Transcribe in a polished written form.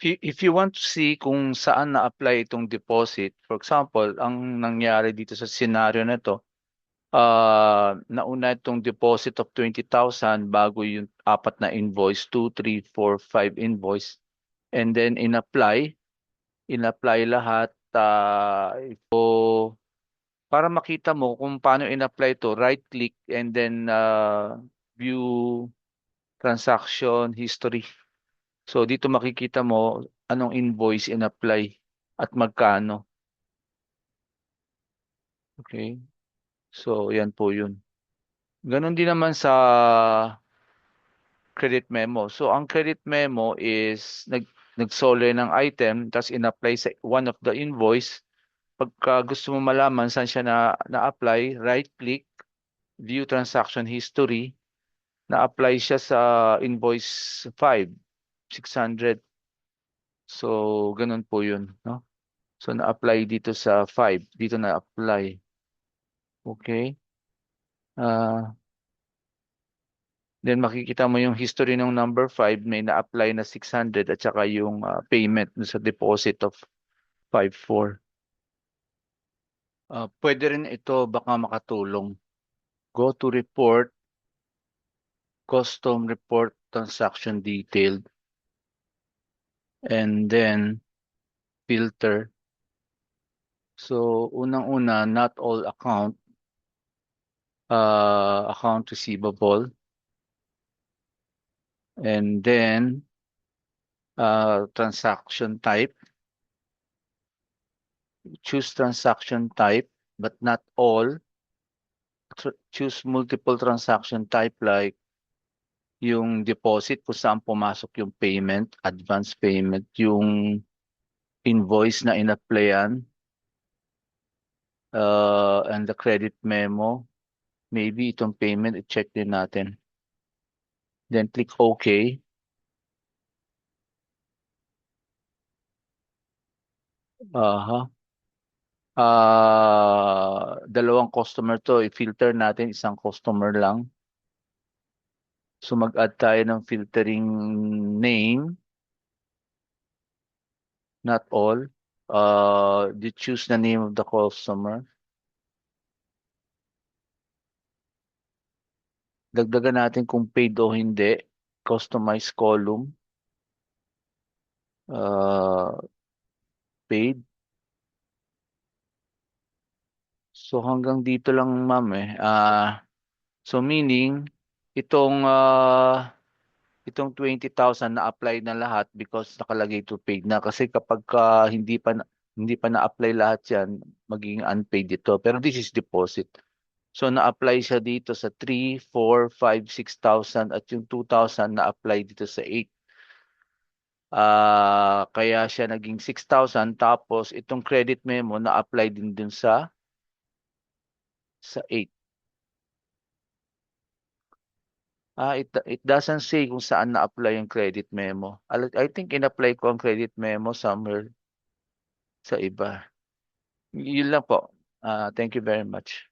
if you want to see kung saan na-apply itong deposit, for example, ang nangyari dito sa scenario na to, nauna itong deposit of 20,000 bago yung apat na invoice, 2, 3, 4, 5 invoice. And then in-apply lahat. Para makita mo kung paano in-apply to, right click and then view transaction history. So dito makikita mo anong invoice in-apply at magkano. Okay? So yan po yun. Ganon din naman sa credit memo. So ang credit memo is nagsole ng item tapos in-apply sa one of the invoice. Pagka gusto mo malaman saan siya na-apply, right click, view transaction history, na-apply siya sa invoice 5, 600. So ganun po yun, no? So na-apply dito sa 5, dito na-apply. Okay? Ah, then makikita mo yung history ng number 5, may na-apply na 600 at saka yung payment sa deposit of 5,400. Pwede rin ito baka makatulong. Go to report, custom report transaction detailed, and then filter. So unang-una, not all account receivable, and then transaction type. Choose transaction type, but not all. Choose multiple transaction type like yung deposit kung saan pumasok yung payment, advance payment, yung invoice na in-applyan, and the credit memo. Maybe itong payment, i-check din natin. Then click OK. Aha. Dalawang customer to, i-filter natin, isang customer lang. So mag-add tayo ng filtering name, not all. You choose the name of the customer. Dagdagan natin kung paid o hindi. Customize column. Paid. So hanggang dito lang ma'am eh. So meaning, itong itong 20,000 na apply na lahat because nakalagay to paid na kasi kapag hindi pa na-apply lahat 'yan, magiging unpaid ito. Pero this is deposit. So na-apply siya dito sa 3, 4, 5, 6,000 at yung 2,000 na-apply dito sa 8. Kaya siya naging 6,000 tapos itong credit memo na-apply din dun sa 8. It doesn't say kung saan na-apply yung credit memo. I think in-apply ko ang credit memo somewhere sa iba. Yun lang po. Thank you very much.